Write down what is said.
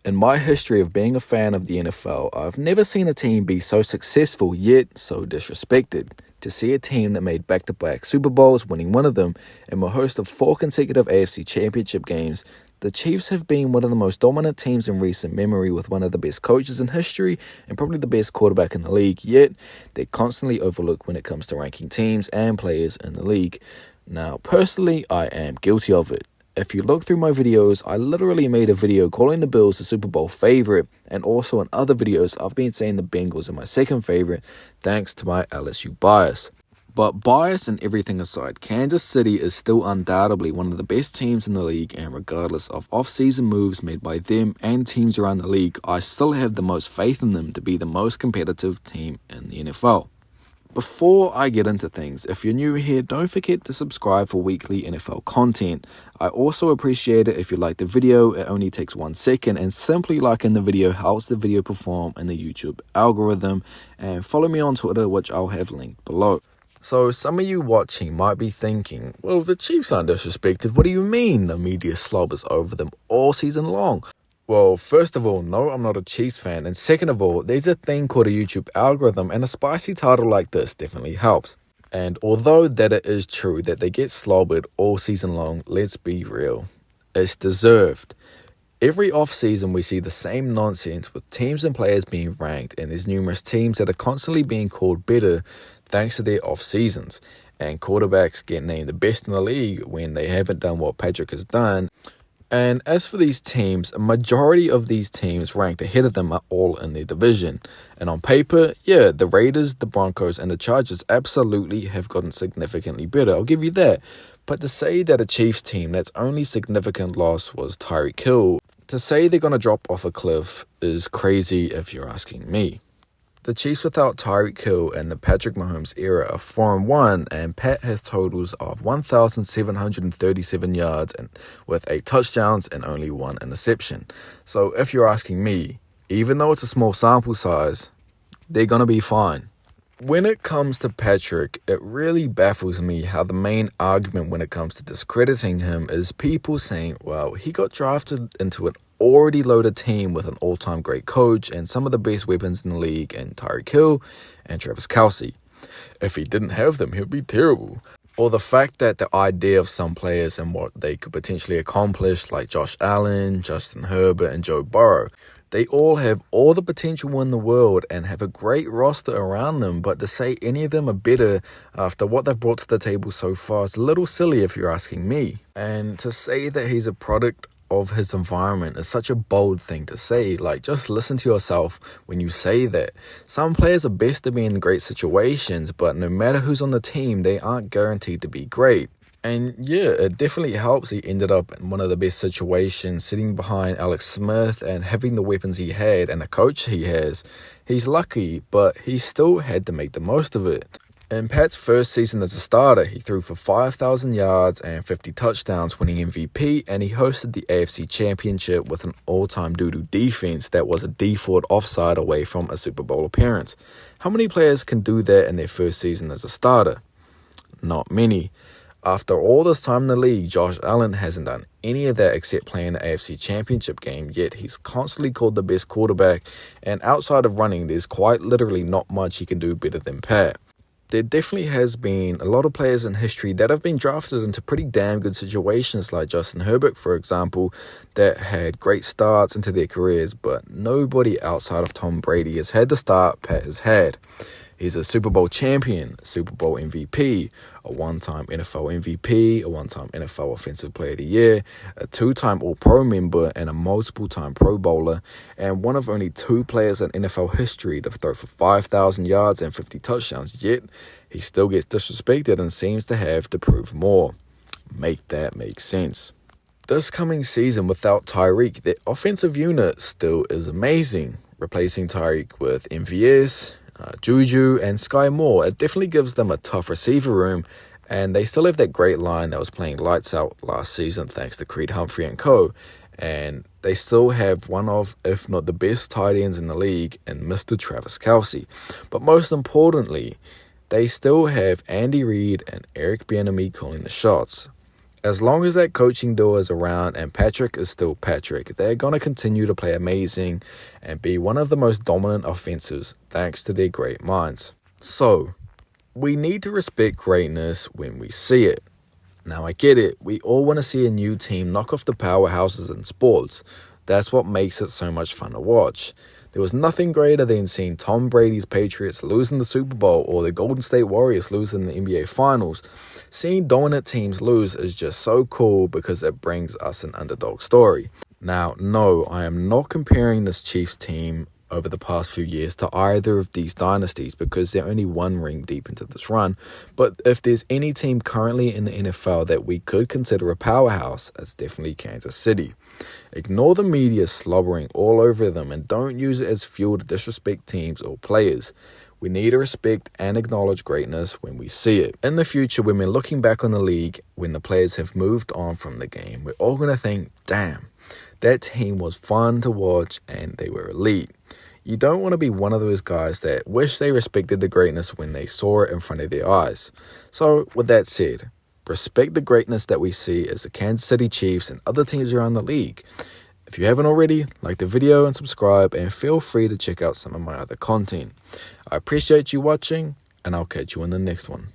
In my history of being a fan of the NFL, I've never seen a team be so successful yet so disrespected. To see a team that made back-to-back Super Bowls, winning one of them, and were host of 4 consecutive AFC Championship games, the Chiefs have been one of the most dominant teams in recent memory with one of the best coaches in history and probably the best quarterback in the league, yet they're constantly overlooked when it comes to ranking teams and players in the league. Now, personally, I am guilty of it. If you look through my videos, I literally made a video calling the Bills the Super Bowl favorite, and also in other videos, I've been saying the Bengals are my second favorite, thanks to my LSU bias. But bias and everything aside, Kansas City is still undoubtedly one of the best teams in the league, and regardless of off-season moves made by them and teams around the league, I still have the most faith in them to be the most competitive team in the NFL. Before I get into things, if you're new here, don't forget to subscribe for weekly NFL content. I also appreciate it if you like the video. It only takes 1 second, and simply liking the video helps the video perform in the YouTube algorithm. And follow me on Twitter, which I'll have linked below. So some of you watching might be thinking, well, the Chiefs aren't disrespected. What do you mean the media slobbers over them all season long? Well, first of all, no, I'm not a Chiefs fan. And second of all, there's a thing called a YouTube algorithm, and a spicy title like this definitely helps. And although that it is true that they get slobbered all season long, let's be real. It's deserved. Every off-season, we see the same nonsense with teams and players being ranked, and there's numerous teams that are constantly being called better thanks to their off-seasons. And quarterbacks get named the best in the league when they haven't done what Patrick has done. And as for these teams, a majority of these teams ranked ahead of them are all in their division. And on paper, yeah, the Raiders, the Broncos, and the Chargers absolutely have gotten significantly better. I'll give you that. But to say that a Chiefs team that's only significant loss was Tyreek Hill, to say they're going to drop off a cliff is crazy if you're asking me. The Chiefs without Tyreek Hill and the Patrick Mahomes era are 4-1, and Pat has totals of 1,737 yards and with 8 touchdowns and only 1 interception. So if you're asking me, even though it's a small sample size, they're going to be fine. When it comes to Patrick, it really baffles me how the main argument when it comes to discrediting him is people saying, well, he got drafted into an already loaded team with an all-time great coach and some of the best weapons in the league and Tyreek Hill and Travis Kelce. If he didn't have them, he'd be terrible. Or the fact that the idea of some players and what they could potentially accomplish, like Josh Allen, Justin Herbert, and Joe Burrow, they all have all the potential in the world and have a great roster around them, but to say any of them are better after what they've brought to the table so far is a little silly if you're asking me. And to say that he's a product of his environment is such a bold thing to say. Like, just listen to yourself when you say that. Some players are best to be in great situations, but no matter who's on the team, they aren't guaranteed to be great. And yeah, it definitely helps he ended up in one of the best situations, sitting behind Alex Smith and having the weapons he had and the coach he has. He's lucky, but he still had to make the most of it. In Pat's first season as a starter, he threw for 5,000 yards and 50 touchdowns, winning MVP, and he hosted the AFC Championship with an all-time doo-doo defense that was a default offside away from a Super Bowl appearance. How many players can do that in their first season as a starter? Not many. After all this time in the league, Josh Allen hasn't done any of that except play in the AFC Championship game, yet he's constantly called the best quarterback, and outside of running, there's quite literally not much he can do better than Pat. There definitely has been a lot of players in history that have been drafted into pretty damn good situations, like Justin Herbert, for example, that had great starts into their careers, but nobody outside of Tom Brady has had the start Pat has had. He's a Super Bowl champion, a Super Bowl MVP, a one-time NFL MVP, a one-time NFL Offensive Player of the Year, a 2-time All-Pro member, and a multiple-time Pro Bowler, and one of only 2 players in NFL history to throw for 5,000 yards and 50 touchdowns, yet he still gets disrespected and seems to have to prove more. Make that make sense. This coming season without Tyreek, the offensive unit still is amazing. Replacing Tyreek with MVS, Juju, and Sky Moore, it definitely gives them a tough receiver room, and they still have that great line that was playing lights out last season thanks to Creed Humphrey and co. And they still have one of, if not the best tight ends in the league in Mr. Travis Kelce. But most importantly, they still have Andy Reid and Eric Bieniemy calling the shots. As long as that coaching duo is around and Patrick is still Patrick, they're going to continue to play amazing and be one of the most dominant offenses thanks to their great minds. So, we need to respect greatness when we see it. Now, I get it. We all want to see a new team knock off the powerhouses in sports. That's what makes it so much fun to watch. There was nothing greater than seeing Tom Brady's Patriots lose in the Super Bowl or the Golden State Warriors lose in the NBA Finals. Seeing dominant teams lose is just so cool because it brings us an underdog story. Now, no, I am not comparing this Chiefs team over the past few years to either of these dynasties because they're only one ring deep into this run. But if there's any team currently in the NFL that we could consider a powerhouse, it's definitely Kansas City. Ignore the media slobbering all over them and don't use it as fuel to disrespect teams or players. We need to respect and acknowledge greatness when we see it. In the future, when we're looking back on the league, when the players have moved on from the game, we're all going to think, damn, that team was fun to watch and they were elite. You don't want to be one of those guys that wish they respected the greatness when they saw it in front of their eyes. So, with that said, respect the greatness that we see as the Kansas City Chiefs and other teams around the league. If you haven't already, like the video and subscribe, and feel free to check out some of my other content. I appreciate you watching, and I'll catch you in the next one.